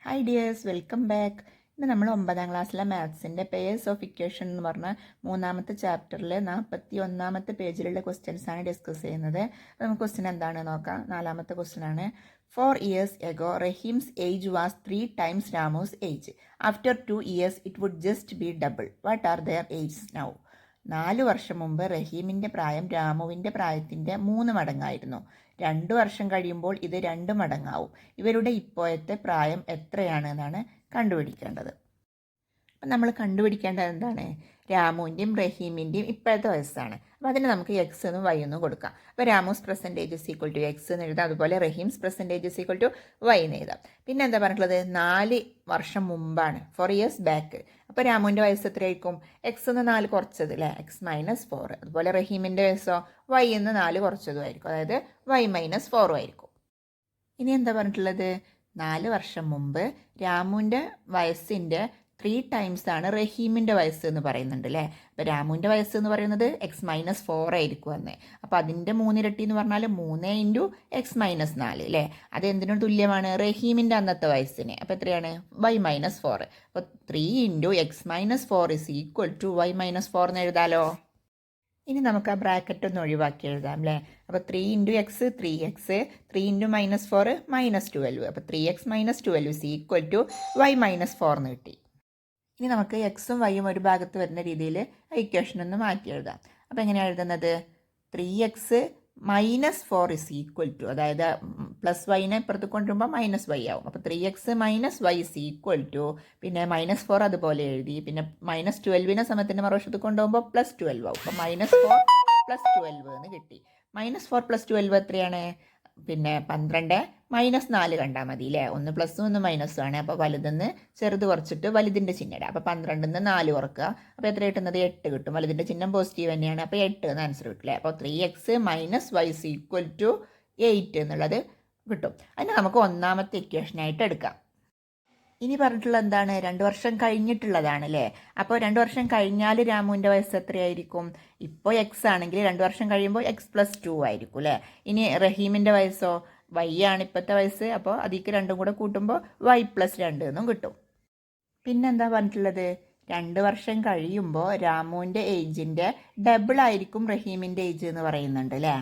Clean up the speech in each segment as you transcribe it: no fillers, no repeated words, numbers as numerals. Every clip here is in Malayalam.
Hi dears, welcome back. ഇന്ന് നമ്മൾ 9ാം ക്ലാസ്സിലെ മാത്സിൻ്റെ പേയേഴ്സ് ഓഫ് ഇക്വേഷൻ എന്ന് പറഞ്ഞ 3ാമത്തെ ചാപ്റ്ററിലെ 41ാമത്തെ പേജിലുള്ള ക്വസ്റ്റ്യൻസ് ആണ് ഡിസ്കസ് ചെയ്യുന്നത്. അപ്പോൾ നമുക്ക് ക്വസ്റ്റ്യൻ എന്താണെന്ന് നോക്കാം. 4ാമത്തെ ക്വസ്റ്റ്യൻ ആണ്. 4 years ago, Rahim's age was 3 times Ramu's age. After 2 years, it would just be double. What are their ages now? 4 വർഷം മുമ്പ് റഹീമിൻ്റെ പ്രായം രാമുവിൻ്റെ പ്രായത്തിൻ്റെ 3 മടങ്ങായിരുന്നു. 2 വർഷം കഴിയുമ്പോൾ ഇത് 2 മടങ്ങാവും. ഇവരുടെ ഇപ്പോഴത്തെ പ്രായം എത്രയാണ് എന്നാണ് കണ്ടുപിടിക്കേണ്ടത്. അപ്പം നമ്മൾ കണ്ടുപിടിക്കേണ്ടത് എന്താണ്? രാമുവിൻ്റെയും റഹീമിൻ്റെയും ഇപ്പോഴത്തെ വയസ്സാണ്. അപ്പോൾ അതിന് നമുക്ക് എക്സ് എന്നും വൈ എന്നും കൊടുക്കാം. അപ്പോൾ Ramu's percentage is equal to X എന്ന് എഴുതാം. അതുപോലെ Rahim's percentage is equal to Y എന്ന് എഴുതാം. പിന്നെ എന്താ പറഞ്ഞിട്ടുള്ളത്? 4 വർഷം മുമ്പാണ്, 4 years ബാക്ക്. അപ്പോൾ രാമുവിൻ്റെ വയസ്സ് എത്രയായിരിക്കും? എക്സ് എന്ന് 4 കുറച്ചത് അല്ലേ, എക്സ് മൈനസ് 4. അതുപോലെ റഹീമിൻ്റെ വയസ്സോ വൈ എന്ന് 4 കുറച്ചതും ആയിരിക്കും, അതായത് വൈ മൈനസ് 4 ആയിരിക്കും. ഇനി എന്താ പറഞ്ഞിട്ടുള്ളത്? 4 വർഷം മുമ്പ് രാമുവിൻ്റെ വയസ്സിൻ്റെ 3 times ആണ് റഹീമിൻ്റെ വയസ്സ് എന്ന് പറയുന്നുണ്ട് അല്ലേ. അപ്പോൾ രാമുവിൻ്റെ വയസ്സ് എന്ന് പറയുന്നത് എക്സ് മൈനസ് 4 ആയിരിക്കും അന്ന്. അപ്പോൾ അതിൻ്റെ 3 ഇരട്ടി എന്ന് പറഞ്ഞാൽ 3 ഇൻറ്റു എക്സ് മൈനസ് 4 അല്ലേ. അത് എന്തിനോട് തുല്യമാണ്? റഹീമിൻ്റെ അന്നത്തെ വയസ്സിന്. അപ്പോൾ എത്രയാണ്? Y minus 4. അപ്പോൾ 3 into x minus 4 is equal to y minus 4 എന്ന് എഴുതാലോ. ഇനി നമുക്ക് ആ ബ്രാക്കറ്റ് ഒന്ന് ഒഴിവാക്കി എഴുതാം അല്ലേ. അപ്പോൾ 3 into x 3x, 3 into minus 4 minus 12. അപ്പോൾ 3x minus 12 is equal to y minus 4 എന്ന് കിട്ടി. ഇനി നമുക്ക് എക്സും വൈയും ഒരു ഭാഗത്ത് വരുന്ന രീതിയിൽ ഇക്വേഷൻ ഒന്ന് മാറ്റി എഴുതാം. അപ്പോൾ എങ്ങനെയാണ് എഴുതുന്നത്? 3x minus 4 is equal to, അതായത് പ്ലസ് വൈനെ ഇപ്പുറത്ത് കൊണ്ടുവരുമ്പോൾ മൈനസ് വൈ ആവും. അപ്പോൾ 3x minus y is equal to, പിന്നെ മൈനസ് 4 അതുപോലെ എഴുതി, പിന്നെ മൈനസ് 12നെ സമയത്തിൻ്റെ മറുവശത്ത് കൊണ്ടുപോകുമ്പോൾ പ്ലസ് 12 ആവും. അപ്പോൾ മൈനസ് 4 പ്ലസ് 12 എന്ന് കിട്ടി. മൈനസ് 4 പ്ലസ് 12 എത്രയാണ്? പിന്നെ 12 മൈനസ് 4 കണ്ടാൽ മതി അല്ലേ. ഒന്ന് പ്ലസ്സും ഒന്ന് മൈനസും ആണ്. അപ്പോൾ വലുതെന്ന് ചെറുത് കുറച്ചിട്ട് വലുതിൻ്റെ ചിഹ്നം ഇടാം. അപ്പോൾ 12 4 കുറക്കുക. അപ്പോൾ എത്ര കിട്ടുന്നത്? 8 കിട്ടും. വലുതിൻ്റെ ചിഹ്നം പോസിറ്റീവ് തന്നെയാണ്. അപ്പോൾ 8 എന്ന് ആൻസർ കിട്ടില്ലേ. അപ്പോൾ 3x minus y is equal to 8 എന്നുള്ളത് കിട്ടും. അതിന് നമുക്ക് 1ാമത്തെ ഇക്വേഷനായിട്ട് എടുക്കാം. ഇനി പറഞ്ഞിട്ടുള്ളത് എന്താണ്? 2 വർഷം കഴിഞ്ഞിട്ടുള്ളതാണ് അല്ലേ. അപ്പോൾ 2 വർഷം കഴിഞ്ഞാൽ രാമുവിൻ്റെ വയസ്സ് എത്രയായിരിക്കും? ഇപ്പോൾ എക്സ് ആണെങ്കിൽ 2 വർഷം കഴിയുമ്പോൾ എക്സ് പ്ലസ് 2 ആയിരിക്കും അല്ലേ. ഇനി റഹീമിൻ്റെ വയസ്സോ? വൈ ആണ് ഇപ്പോഴത്തെ വയസ്സ്. അപ്പോൾ അതിലേക്ക് 2 കൂടെ കൂട്ടുമ്പോൾ വൈ പ്ലസ് 2 എന്നും കിട്ടും. പിന്നെന്താ പറഞ്ഞിട്ടുള്ളത്? 2 വർഷം കഴിയുമ്പോൾ രാമുവിൻ്റെ ഏജിൻ്റെ ഡബിൾ ആയിരിക്കും റഹീമിൻ്റെ ഏജ് എന്ന് പറയുന്നുണ്ട് അല്ലേ.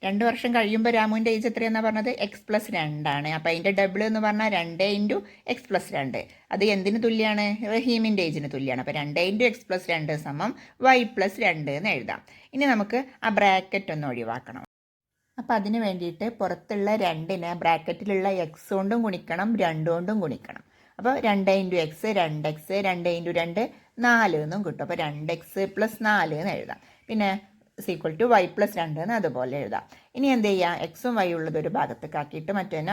2 വർഷം കഴിയുമ്പോൾ രാമുവിൻ്റെ ഏജ് എത്രയാണെന്നാണ് പറഞ്ഞത്? എക്സ് പ്ലസ് 2 ആണ്. അപ്പോൾ അതിൻ്റെ ഡബിൾ എന്ന് പറഞ്ഞാൽ 2 ഇൻറ്റു എക്സ് പ്ലസ് 2. അത് എന്തിന് തുല്യമാണ്? റഹീമിൻ്റെ ഏജിന് തുല്യമാണ്. അപ്പോൾ 2 ഇൻറ്റു എക്സ് പ്ലസ് 2 സമം വൈ പ്ലസ് 2 എന്ന് എഴുതാം. ഇനി നമുക്ക് ആ ബ്രാക്കറ്റ് ഒന്ന് ഒഴിവാക്കണം. അപ്പോൾ അതിന് വേണ്ടിയിട്ട് പുറത്തുള്ള 2നെ ബ്രാക്കറ്റിലുള്ള എക്സ് കൊണ്ടും ഗുണിക്കണം, 2 കൊണ്ടും ഗുണിക്കണം. അപ്പോൾ 2 ഇൻറ്റു എക്സ് 2x, 2 ഇൻറ്റു 2 4 എന്നും കിട്ടും. അപ്പോൾ 2x പ്ലസ് 4 എന്ന് എഴുതാം. പിന്നെ ഈക്വൽ ടു വൈ പ്ലസ് 2 എന്ന് അതുപോലെ എഴുതാം. ഇനി എന്ത് ചെയ്യാം? എക്സും വൈ ഉള്ളത് ഒരു ഭാഗത്തേക്ക് ആക്കിയിട്ട് മറ്റേനെ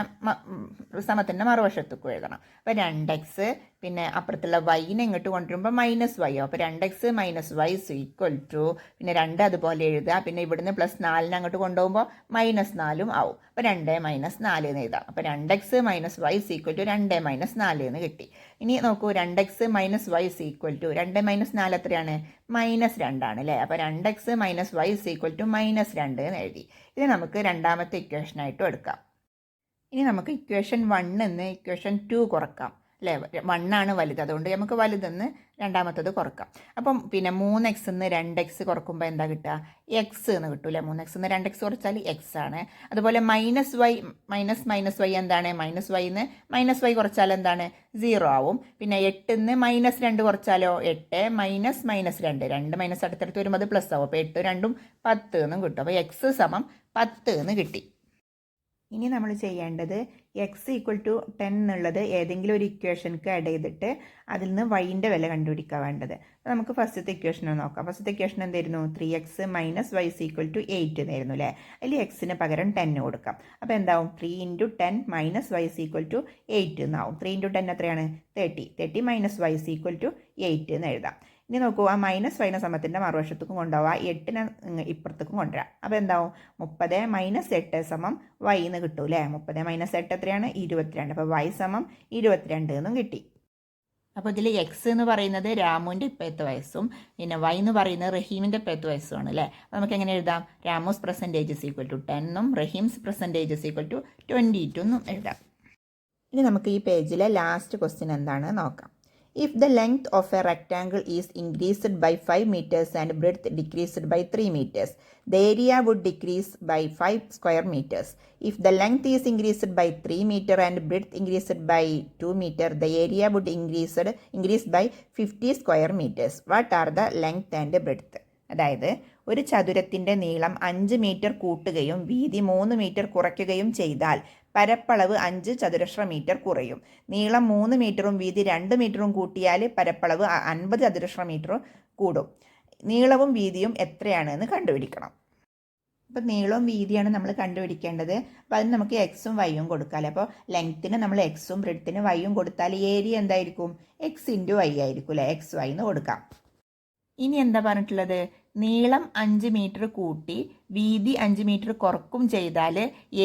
സമത്തിൻ്റെ മറുവശത്തേക്കും എഴുതണം. അപ്പോൾ 2x പിന്നെ അപ്പുറത്തുള്ള വൈനെ ഇങ്ങോട്ട് കൊണ്ടുവരുമ്പോൾ മൈനസ് വൈ ആവും. അപ്പോൾ 2x minus y is equal to, പിന്നെ 2 അതുപോലെ എഴുതുക. പിന്നെ ഇവിടുന്ന് പ്ലസ് 4നെ അങ്ങോട്ട് കൊണ്ടുപോകുമ്പോൾ മൈനസ് 4 ആവും. അപ്പോൾ 2 മൈനസ് 4 എന്ന് എഴുതാം. അപ്പോൾ 2x minus y is equal to 2 minus 4 എന്ന് കിട്ടി. ഇനി നോക്കൂ, 2x minus y is equal to 2 minus 4 എത്രയാണ്? മൈനസ് 2 ആണ് അല്ലേ. അപ്പോൾ 2x minus y is equal to minus 2 എന്ന് എഴുതി. ഇത് നമുക്ക് 2ാമത്തെ ഇക്വേഷനായിട്ടും എടുക്കാം. ഇനി നമുക്ക് ഇക്വേഷൻ 1 എന്ന് ഇക്വേഷൻ 2 കുറക്കാം അല്ലേ. 1 ആണ് വലുത്, അതുകൊണ്ട് നമുക്ക് വലുതെന്ന് 2ാമത്തത് കുറക്കാം. അപ്പം പിന്നെ 3x എന്ന് 2x കുറക്കുമ്പോൾ എന്താ കിട്ടുക? എക്സ് എന്ന് കിട്ടൂല്ലേ. 3x എന്ന് 2x കുറച്ചാൽ എക്സ് ആണ്. അതുപോലെ മൈനസ് വൈ മൈനസ് വൈ എന്താണ്? മൈനസ് വൈ എന്ന് മൈനസ് വൈ കുറച്ചാൽ എന്താണ്? 0 ആവും. പിന്നെ 8 എന്ന് മൈനസ് 2 കുറച്ചാലോ? 8 മൈനസ് മൈനസ് 2, 2 മൈനസ് അടുത്തടുത്ത് വരുമ്പോൾ അത് പ്ലസ് ആവും. അപ്പോൾ 8 2 10 എന്നും കിട്ടും. അപ്പോൾ എക്സ് സമം 10 എന്ന് കിട്ടി. ഇനി നമ്മൾ ചെയ്യേണ്ടത് എക്സ് ഈക്വൽ ടു 10 എന്നുള്ളത് ഏതെങ്കിലും ഒരു ഇക്വേഷൻക്ക് ആഡ് ചെയ്തിട്ട് അതിൽ നിന്ന് വൈൻ്റെ വില കണ്ടുപിടിക്കാൻ വേണ്ടത്. അപ്പോൾ നമുക്ക് ഫസ്റ്റത്തെ ഇക്വേഷൻ നോക്കാം. ഫസ്റ്റത്തെ ഇക്വേഷൻ എന്തായിരുന്നു? 3x minus y is equal to 8 എന്നായിരുന്നു അല്ലേ. അതിൽ എക്സിന് പകരം 10 കൊടുക്കാം. അപ്പോൾ എന്താവും? 3 into 10 minus y is equal to 8 എന്നാവും. 3 ഇൻറ്റു 10 എത്രയാണ്? 30 minus y is equal to 8 എന്ന് എഴുതാം. ഇനി നോക്കൂ, ആ മൈനസ് വൈന സമത്തിൻ്റെ മറുവശത്തേക്കും കൊണ്ടുപോകാം, 8നെ ഇപ്പുറത്തേക്കും കൊണ്ടുവരാം. അപ്പോൾ എന്താവും? 30 മൈനസ് 8 സമം വൈ എന്ന് കിട്ടും അല്ലേ. 30 മൈനസ് 8 എത്രയാണ്? 22. അപ്പോൾ വൈ സമം 22 എന്നും കിട്ടി. അപ്പോൾ ഇതിൽ എക്സ് എന്ന് പറയുന്നത് രാമുവിൻ്റെ ഇപ്പോഴത്തെ വയസ്സും പിന്നെ വൈ എന്ന് പറയുന്നത് റഹീമിൻ്റെ ഇപ്പോഴത്തെ വയസ്സുമാണ് അല്ലേ. അപ്പോൾ നമുക്ക് എങ്ങനെ എഴുതാം? Ramu's percentage is equal to 10 എന്നും Rahim's percentage is equal to 22 എന്നും എഴുതാം. ഇനി നമുക്ക് ഈ പേജിലെ ലാസ്റ്റ് ക്വസ്റ്റ്യൻ എന്താണ് നോക്കാം. If the length of a rectangle is increased by 5 meters and breadth decreased by 3 meters, the area would decrease by 5 square meters. If the length is increased by 3 meter and breadth increased by 2 meter, the area would increase by 50 square meters. What are the length and breadth? അതായത് ഒരു ചതുരത്തിൻ്റെ നീളം 5 മീറ്റർ കൂട്ടുകയും വീതി 3 മീറ്റർ കുറയ്ക്കുകയും ചെയ്താൽ പരപ്പളവ് 5 ചതുരശ്ര മീറ്റർ കുറയും. നീളം 3 മീറ്ററും വീതി 2 മീറ്ററും കൂട്ടിയാൽ പരപ്പളവ് 50 ചതുരശ്ര മീറ്റർ കൂടും. നീളവും വീതിയും എത്രയാണെന്ന് കണ്ടുപിടിക്കണം. അപ്പോൾ നീളവും വീതിയാണ് നമ്മൾ കണ്ടുപിടിക്കേണ്ടത്. അപ്പോൾ അതിന് നമുക്ക് എക്സും വൈയും കൊടുക്കാമല്ലോ. അപ്പോൾ ലെങ്ത്തിന് നമ്മൾ എക്സും ബ്രെഡ്ത്തിന് വൈയും കൊടുത്താൽ ഏരിയ എന്തായിരിക്കും? എക്സ് ഇൻറ്റു വൈ ആയിരിക്കും അല്ലേ? എക്സ് വൈ എന്ന് കൊടുക്കാം. ഇനി എന്താ പറഞ്ഞിട്ടുള്ളത്? നീളം 5 മീറ്റർ കൂട്ടി വീതി 5 മീറ്റർ കുറക്കും ചെയ്താൽ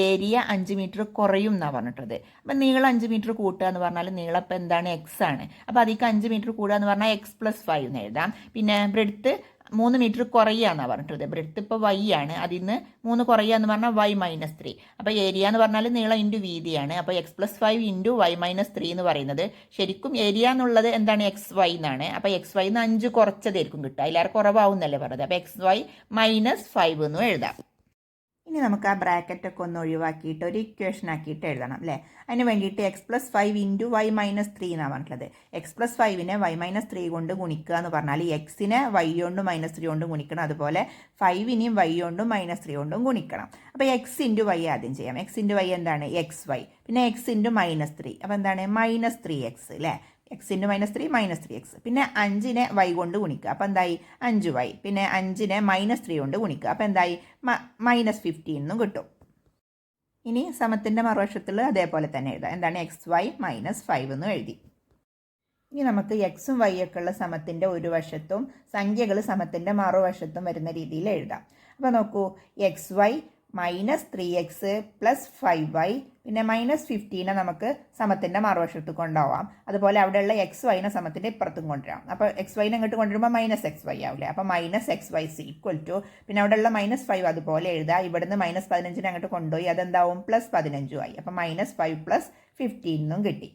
ഏരിയ 5 മീറ്റർ കുറയും എന്നാണ് പറഞ്ഞിട്ടുള്ളത്. അപ്പം നീളം 5 മീറ്റർ കൂട്ടുക എന്ന് പറഞ്ഞാൽ നീളം ഇപ്പം എന്താണ്? എക്സ് ആണ്. അപ്പോൾ അതിക്ക് 5 മീറ്റർ കൂടുക എന്ന് പറഞ്ഞാൽ എക്സ് പ്ലസ് 5 എന്ന് എഴുതാം. പിന്നെ ബ്രെഡ്ത്ത് 3 മീറ്റർ കുറയുക എന്നാണ് പറഞ്ഞിട്ടുള്ളത്. ബ്രെഡ്ത്ത് ഇപ്പോൾ വൈ ആണ്, അതിൽ നിന്ന് 3 കുറയുക എന്ന് പറഞ്ഞാൽ വൈ മൈനസ് 3. അപ്പോൾ ഏരിയ എന്ന് പറഞ്ഞാൽ നീളം ഇൻറ്റു വീതിയാണ്. അപ്പോൾ x plus 5 into y minus 3 എന്ന് പറയുന്നത് ശരിക്കും ഏരിയ എന്നുള്ളത് എന്താണ്? എക്സ് വൈ എന്നാണ്. അപ്പോൾ എക്സ് വൈ നിന്ന് 5 കുറച്ചതായിരിക്കും കിട്ടുക. അതിലേറെ കുറവാകുന്നല്ലേ പറഞ്ഞത്. അപ്പോൾ എക്സ് വൈ മൈനസ് 5 എന്നും എഴുതാം. ഇനി നമുക്ക് ആ ബ്രാക്കറ്റൊക്കെ ഒന്ന് ഒഴിവാക്കിയിട്ട് ഒരു ഇക്വേഷൻ ആക്കിയിട്ട് എഴുതണം അല്ലേ? അതിന് വേണ്ടിയിട്ട് x plus 5 into y minus 3 എന്നാണ് പറഞ്ഞിട്ടുള്ളത്. എക്സ് പ്ലസ് 5നെ വൈ മൈനസ് 3 കൊണ്ട് ഗുണിക്കുക എന്ന് പറഞ്ഞാൽ എക്സിനെ വൈ കൊണ്ട് മൈനസ് 3 കൊണ്ട് ഗുണിക്കണം. അതുപോലെ 5നെയും വൈ കൊണ്ടും മൈനസ് 3 കൊണ്ടും ഗുണിക്കണം. അപ്പോൾ എക്സ് ഇൻറ്റു വൈ ആദ്യം ചെയ്യാം. എക്സ് ഇൻറ്റു വൈ എന്താണ്? X y. പിന്നെ എക്സ് ഇൻറ്റു മൈനസ് 3. അപ്പോൾ എന്താണ്? മൈനസ് 3x അല്ലേ? X into minus 3 minus 3x. പിന്നെ 5നെ വൈ കൊണ്ട് ഗുണിക്കുക. അപ്പോൾ എന്തായി? 5y. പിന്നെ 5നെ മൈനസ് 3 കൊണ്ട് ഗുണിക്കുക. അപ്പോൾ എന്തായി? മൈനസ് 15 എന്നും കിട്ടും. ഇനി സമത്തിൻ്റെ മറുവശത്തിൽ അതേപോലെ തന്നെ എഴുതാം. എന്താണ്? എക്സ് വൈ മൈനസ് 5 എന്നും എഴുതി. ഇനി നമുക്ക് എക്സും വൈ ഒക്കെ ഉള്ള സമത്തിൻ്റെ ഒരു വശത്തും സംഖ്യകൾ സമത്തിൻ്റെ മറുവശത്തും വരുന്ന രീതിയിൽ എഴുതാം. അപ്പോൾ നോക്കൂ, X Y minus 3x plus 5y പിന്നെ മൈനസ് 15 നമുക്ക് സമത്തിൻ്റെ മറുവശത്ത് കൊണ്ടുപോകാം. അതുപോലെ അവിടെയുള്ള എക്സ് വൈനെ സമത്തിൻ്റെ ഇപ്പുറത്തും കൊണ്ടുവരാം. അപ്പോൾ എക്സ് വൈനെ അങ്ങോട്ട് കൊണ്ടുവരുമ്പോൾ മൈനസ് എക്സ് വൈ ആവില്ലേ? അപ്പോൾ minus X Y C equal to പിന്നെ അവിടെയുള്ള മൈനസ് 5 അതുപോലെ എഴുതുക. ഇവിടുന്ന് മൈനസ് 15നെ അങ്ങോട്ട് കൊണ്ടുപോയി അതെന്താവും? പ്ലസ് 15 ആയി. അപ്പോൾ മൈനസ് 5 പ്ലസ് 15 എന്നും കിട്ടി.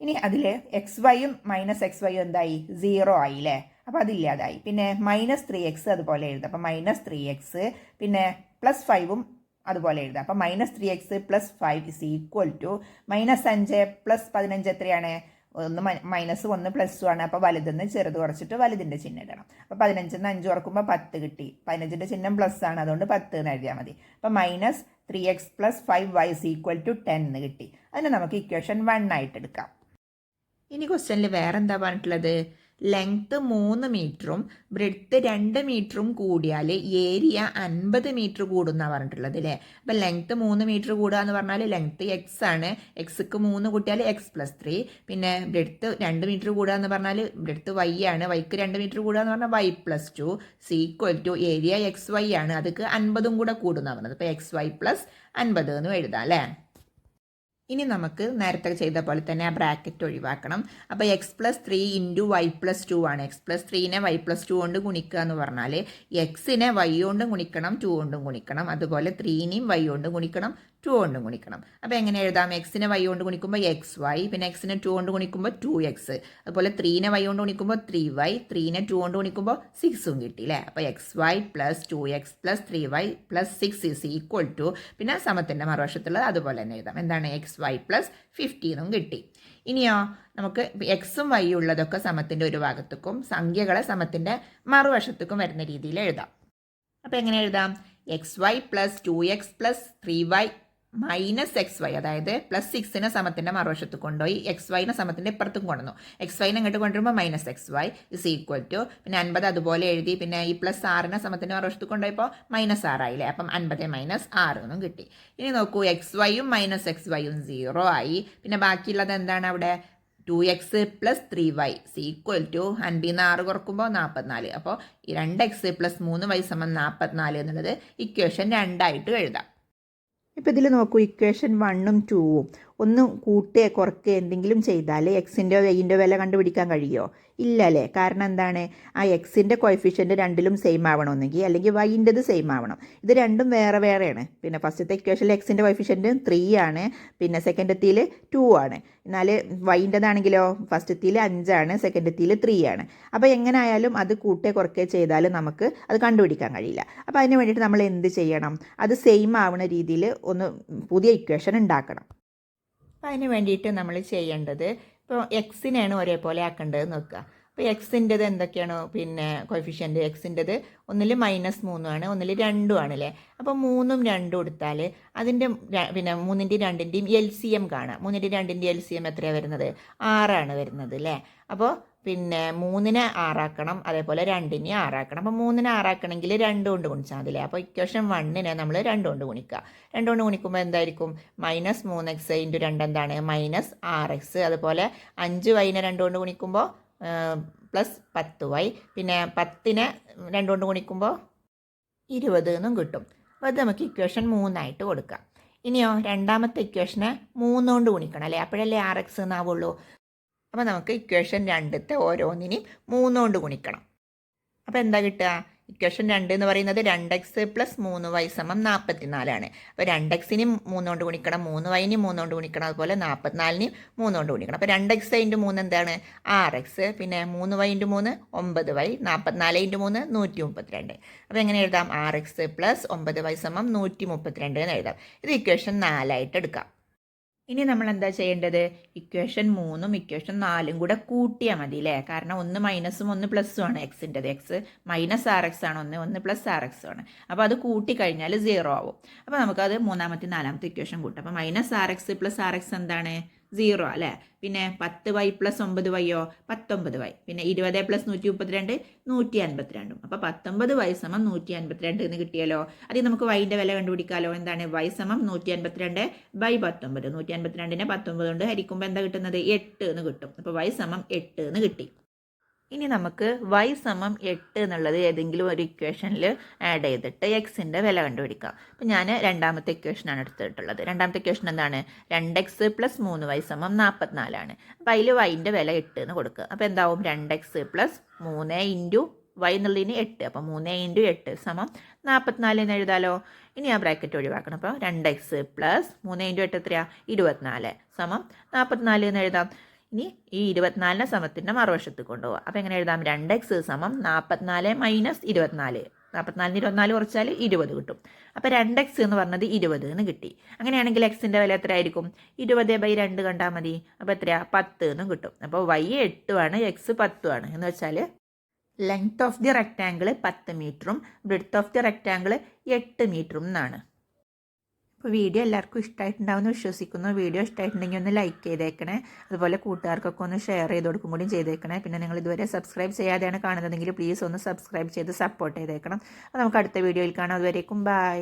ഇനി അതിൽ എക്സ് വൈയും മൈനസ് എക്സ് വൈയും എന്തായി? 0 ആയില്ലേ? അപ്പോൾ അതില്ലാതായി. പിന്നെ മൈനസ് 3x അതുപോലെ എഴുതുക. അപ്പോൾ മൈനസ് 3x പിന്നെ പ്ലസ് 5ഉം അതുപോലെ എഴുതാം. അപ്പോൾ minus 3x plus 5 is equal to minus 5 plus 15 എത്രയാണ്? ഒന്ന് മൈനസ് 1 പ്ലസ് 2 ആണ്. അപ്പോൾ വലുതെന്ന് ചെറുത് കുറച്ചിട്ട് വലുതിൻ്റെ ചിഹ്നം ഇടണം. അപ്പോൾ 15 5 കുറക്കുമ്പോൾ 10 കിട്ടി. 15ൻ്റെ ചിഹ്നം പ്ലസ് ആണ്, അതുകൊണ്ട് 10 എന്ന് എഴുതിയാൽ മതി. അപ്പോൾ minus 3x plus 5y is equal to 10 എന്ന് കിട്ടി. അതിന് നമുക്ക് ഇക്വേഷൻ 1 ആയിട്ട് എടുക്കാം. ഇനി ക്വസ്റ്റ്യനിൽ വേറെ എന്താ പറഞ്ഞിട്ടുള്ളത്? ലെങ്ത്ത് 3 മീറ്ററും ബ്രെഡ്ത്ത് 2 മീറ്ററും കൂടിയാൽ ഏരിയ 50 മീറ്റർ കൂടുന്നാണ് പറഞ്ഞിട്ടുള്ളത് അല്ലേ? അപ്പം ലെങ്ത്ത് 3 മീറ്റർ കൂടുക എന്ന് പറഞ്ഞാൽ ലെങ്ത്ത് എക്സ് ആണ്. എക്സ്ക്ക് 3 കൂട്ടിയാൽ എക്സ് പ്ലസ് 3. പിന്നെ ബ്രെഡ്ത്ത് 2 മീറ്റർ കൂടുക എന്ന് പറഞ്ഞാൽ ബ്രെഡ്ത്ത് വൈ ആണ്. വൈക്ക് 2 മീറ്റർ കൂടുക എന്ന് പറഞ്ഞാൽ y plus 2 c equal to area x y ആണ്. അതിക്ക് 50ഉം കൂടെ കൂടുന്നാണ് പറഞ്ഞത്. അപ്പോൾ എക്സ് വൈ പ്ലസ് 50 എന്ന് എഴുതാം അല്ലേ? ഇനി നമുക്ക് നേരത്തെ ചെയ്ത പോലെ തന്നെ ആ ബ്രാക്കറ്റ് ഒഴിവാക്കണം. അപ്പോൾ x plus 3 into y plus 2 ആണ്. എക്സ് പ്ലസ് 3നെ വൈ പ്ലസ് 2 കൊണ്ട് ഗുണിക്കുക എന്ന് പറഞ്ഞാൽ എക്സിനെ വൈ കൊണ്ടും ഗുണിക്കണം 2 കൊണ്ടും ഗുണിക്കണം. അതുപോലെ 3നെയും വൈ കൊണ്ടും ഗുണിക്കണം 2 കൊണ്ടും ഗുണിക്കണം. അപ്പോൾ എങ്ങനെ എഴുതാം? എക്സിനെ വൈ കൊണ്ട് ഗുണിക്കുമ്പോൾ എക്സ് വൈ, പിന്നെ എക്സിനെ 2 കൊണ്ട് ഗുണിക്കുമ്പോൾ 2x. അതുപോലെ 3നെ വൈ കൊണ്ട് ഗുണിക്കുമ്പോൾ 3y, 3നെ 2 കൊണ്ട് ഗുണിക്കുമ്പോൾ 6ഉം കിട്ടി അല്ലേ? അപ്പോൾ x y plus 2x plus 3y plus 6 is equal to പിന്നെ സമത്തിൻ്റെ മറുവശത്തുള്ളത് അതുപോലെ തന്നെ എഴുതാം. എന്താണ്? എക്സ് വൈ പ്ലസ് 15ഉം കിട്ടി. ഇനിയോ നമുക്ക് എക്സും വൈ ഉള്ളതൊക്കെ സമത്തിൻ്റെ ഒരു ഭാഗത്തേക്കും സംഖ്യകളെ സമത്തിൻ്റെ മറുവശത്തേക്കും വരുന്ന രീതിയിൽ എഴുതാം. അപ്പോൾ എങ്ങനെ എഴുതാം? X y plus 2x plus 3y minus X y, അതായത് പ്ലസ് 6നെ സമത്തിൻ്റെ മറുവശത്ത് കൊണ്ടുപോയി എക്സ് വൈനെ സമത്തിൻ്റെ ഇപ്പുറത്തും കൊണ്ടുവന്നു. എക്സ് വൈനെ അങ്ങോട്ട് കൊണ്ടുവരുമ്പോൾ minus X y is equal to പിന്നെ 50 അതുപോലെ എഴുതി. പിന്നെ ഈ പ്ലസ് 6നെ സമത്തിൻ്റെ മറുവശത്ത് കൊണ്ടുപോയപ്പോൾ മൈനസ് 6 ആയില്ലേ? അപ്പം 50 മൈനസ് 6 എന്നും കിട്ടി. ഇനി നോക്കൂ, എക്സ് വൈയും മൈനസ് എക്സ് വൈയും 0 ആയി. പിന്നെ ബാക്കിയുള്ളത് എന്താണ് അവിടെ? 2x plus 3y is equal to 56 കുറക്കുമ്പോൾ 44. അപ്പോൾ ഈ 2x പ്ലസ് 3y സമം 44 എന്നുള്ളത് ഇക്വേഷൻ 2 ആയിട്ട് എഴുതാം. ഇപ്പോൾ ഇതിൽ നോക്കൂ, ഇക്വേഷൻ 1ഉം 2ഉം ഒന്ന് കൂട്ടുകയോ കുറയ്ക്കുകയോ എന്തെങ്കിലും ചെയ്താൽ എക്സിൻ്റെയോ വൈൻ്റെയോ വില കണ്ടുപിടിക്കാൻ കഴിയുമോ? ഇല്ല അല്ലേ? കാരണം എന്താണ്? ആ എക്സിൻ്റെ കോയിഫിഷ്യൻ്റ് രണ്ടിലും സെയിം ആവണമെന്നെങ്കിൽ അല്ലെങ്കിൽ വൈൻ്റെത് സെയിം ആവണം. ഇത് രണ്ടും വേറെ വേറെയാണ്. പിന്നെ ഫസ്റ്റത്തെ ഇക്വേഷനിൽ എക്സിൻ്റെ കോയിഫിഷ്യൻ്റ് 3 ആണ്, പിന്നെ സെക്കൻഡത്തിൽ 2 ആണ്. എന്നാൽ വൈൻ്റെതാണെങ്കിലോ ഫസ്റ്റത്തിൽ 5 ആണ്, സെക്കൻഡത്തിൽ 3 ആണ്. അപ്പോൾ എങ്ങനെ ആയാലും അത് കൂട്ടുകയോ കുറയ്ക്കുകയോ ചെയ്താൽ നമുക്ക് അത് കണ്ടുപിടിക്കാൻ കഴിയില്ല. അപ്പോൾ അതിന് വേണ്ടിയിട്ട് നമ്മൾ എന്ത് ചെയ്യണം? അത് സെയിം ആവുന്ന രീതിയിൽ ഒന്ന് പുതിയ ഇക്വേഷൻ ഉണ്ടാക്കണം. അപ്പോൾ അതിന് വേണ്ടിയിട്ട് നമ്മൾ ചെയ്യേണ്ടത്, ഇപ്പോൾ എക്സിനെയാണ് ഒരേപോലെ ആക്കേണ്ടത് നോക്കുക. അപ്പോൾ എക്സിൻ്റെത് എന്തൊക്കെയാണ് പിന്നെ കോയിഫിഷ്യൻ്റ്? എക്സിൻ്റെത് ഒന്നിൽ -3 ആണ്, ഒന്നിൽ 2 ആണല്ലേ. അപ്പോൾ 3ഉം 2ഉം എടുത്താൽ അതിൻ്റെ പിന്നെ 3ൻ്റെയും 2ൻ്റെയും LCM കാണാം. 3ൻ്റെയും 2ൻ്റെയും LCM എത്രയാണ് വരുന്നത്? 6 ആണ് വരുന്നത് അല്ലേ. അപ്പോൾ പിന്നെ 3നെ 6 ആക്കണം, അതേപോലെ 2നെ 6 ആക്കണം. അപ്പോൾ 3നെ 6 ആക്കണമെങ്കിൽ 2 കൊണ്ട് ഗുണിച്ചാൽ മതി അല്ലേ. അപ്പോൾ ഇക്വേഷൻ 1നെ നമ്മൾ 2 കൊണ്ട് ഗുണിക്കുക. 2 കൊണ്ട് ഗുണിക്കുമ്പോൾ എന്തായിരിക്കും? -3x × 2 എന്താണ്? -6x. അതുപോലെ 5y-നെ 2 കൊണ്ട് ഗുണിക്കുമ്പോൾ +10y. പിന്നെ 10നെ 2 കൊണ്ട് ഗുണിക്കുമ്പോൾ 20 എന്നും കിട്ടും. അപ്പോൾ അത് നമുക്ക് ഇക്വേഷൻ 3 ആയിട്ട് കൊടുക്കാം. ഇനിയോ രണ്ടാമത്തെ ഇക്വേഷനെ 3 കൊണ്ട് ഗുണിക്കണം അല്ലേ, അപ്പോഴല്ലേ 6x എന്നാവുള്ളൂ. അപ്പോൾ നമുക്ക് ഇക്വേഷൻ 2ത്തെ ഓരോന്നിനെയും 3 കൊണ്ട് ഗുണിക്കണം. അപ്പോൾ എന്താ കിട്ടുക? ഇക്വേഷൻ 2 എന്ന് പറയുന്നത് 2x + 3y = 44 ആണ്. അപ്പോൾ 2xന് 3 കൊണ്ട് ഗുണിക്കണം, 3yന് 3 കൊണ്ട് ഗുണിക്കണം, അതുപോലെ 44ന് 3 കൊണ്ട് ഗുണിക്കണം. അപ്പോൾ 2x × 3 എന്താണ്? 6x. പിന്നെ 3y × 3 9y, 44 × 3 132. അപ്പോൾ എങ്ങനെ എഴുതാം? 6x + 9y = 132 എന്ന് എഴുതാം. ഇത് ഇക്വേഷൻ 4 ആയിട്ട് എടുക്കാം. ഇനി നമ്മൾ എന്താ ചെയ്യേണ്ടത്? ഇക്വേഷൻ 3ഉം ഇക്വേഷൻ 4ഉം കൂടെ കൂട്ടിയാൽ മതി അല്ലേ. കാരണം ഒന്ന് മൈനസും ഒന്ന് പ്ലസ്സും ആണ് എക്സിൻ്റെത്. എക്സ് -6x ആണ്, ഒന്ന് +6x ആണ്. അപ്പോൾ അത് കൂട്ടിക്കഴിഞ്ഞാൽ 0 ആവും. അപ്പോൾ നമുക്കത് മൂന്നാമത്തെ നാലാമത്തെ ഇക്വേഷൻ കൂട്ടാം. അപ്പോൾ -6x + 6x എന്താണ്? 0 അല്ലേ. പിന്നെ 10y + 9y 19y. പിന്നെ 20 + 132 152. അപ്പോൾ 19y = 152 എന്ന് കിട്ടിയാലോ. അതിൽ നമുക്ക് വൈൻ്റെ വില കണ്ടുപിടിക്കാമല്ലോ. എന്താണ്? y = 152/19. 152നെ 19 കൊണ്ട് ഹരിക്കുമ്പോൾ എന്താ കിട്ടുന്നത്? 8 എന്ന് കിട്ടും. അപ്പോൾ y = 8 എന്ന് കിട്ടി. ഇനി നമുക്ക് y = 8 എന്നുള്ളത് ഏതെങ്കിലും ഒരു ഇക്വേഷനിൽ ആഡ് ചെയ്തിട്ട് എക്സിൻ്റെ വില കണ്ടുപിടിക്കാം. അപ്പോൾ ഞാൻ രണ്ടാമത്തെ ഇക്വേഷനാണ് എടുത്തിട്ടുള്ളത്. രണ്ടാമത്തെ ഇക്വേഷൻ എന്താണ്? 2x + 3y = 44 ആണ്. അപ്പോൾ അതിൽ വൈൻ്റെ വില 8 എന്ന് കൊടുക്കുക. അപ്പോൾ എന്താവും? 2x + 3 × y എന്നുള്ളതിന് 8. അപ്പോൾ 3 × 8 = 44 എന്ന് എഴുതാലോ. ഇനി ആ ബ്രാക്കറ്റ് ഒഴിവാക്കണം. അപ്പോൾ 2x + 3 × 8 എത്രയാണ്? 24 = 44 എന്ന് എഴുതാം. ഇനി ഈ 24നെ സമത്തിൻ്റെ മറുവശത്ത് കൊണ്ടുപോകാം. അപ്പോൾ എങ്ങനെ എഴുതാം? 2x = 44 - 24. 44ന് 24 കുറച്ചാൽ 20 കിട്ടും. അപ്പോൾ 2x എന്ന് പറഞ്ഞത് 20 എന്ന് കിട്ടി. അങ്ങനെയാണെങ്കിൽ എക്സിൻ്റെ വില എത്ര ആയിരിക്കും? 20/2 കണ്ടാൽ മതി. അപ്പോൾ എത്രയാണ്? 10 എന്നും കിട്ടും. അപ്പോൾ y 8 ആണ്, x 10 ആണ്. എന്ന് വെച്ചാൽ ലെങ്ത് ഓഫ് ദി റെക്റ്റാങ്കിൾ 10 മീറ്ററും ബ്രെഡ്ത്ത് ഓഫ് ദി റെക്റ്റാങ്കിൾ 8 മീറ്ററും എന്നാണ്. അപ്പോൾ വീഡിയോ എല്ലാവർക്കും ഇഷ്ടമായിട്ടുണ്ടാവുമെന്ന് വിശ്വസിക്കുന്നു. വീഡിയോ ഇഷ്ടമായിട്ടുണ്ടെങ്കിൽ ഒന്ന് ലൈക്ക് ചെയ്തേക്കണേ. അതുപോലെ കൂട്ടുകാർക്കൊക്കെ ഒന്ന് ഷെയർ ചെയ്ത് കൊടുക്കും കൂടി ചെയ്തേക്കണേ. പിന്നെ നിങ്ങൾ ഇതുവരെ സബ്സ്ക്രൈബ് ചെയ്യാതെയാണ് കാണുന്നതെങ്കിൽ പ്ലീസ് ഒന്ന് സബ്സ്ക്രൈബ് ചെയ്ത് സപ്പോർട്ട് ചെയ്തേക്കണം. അപ്പോൾ നമുക്ക് അടുത്ത വീഡിയോയിൽ കാണാം. അതുവരേക്കും ബൈ.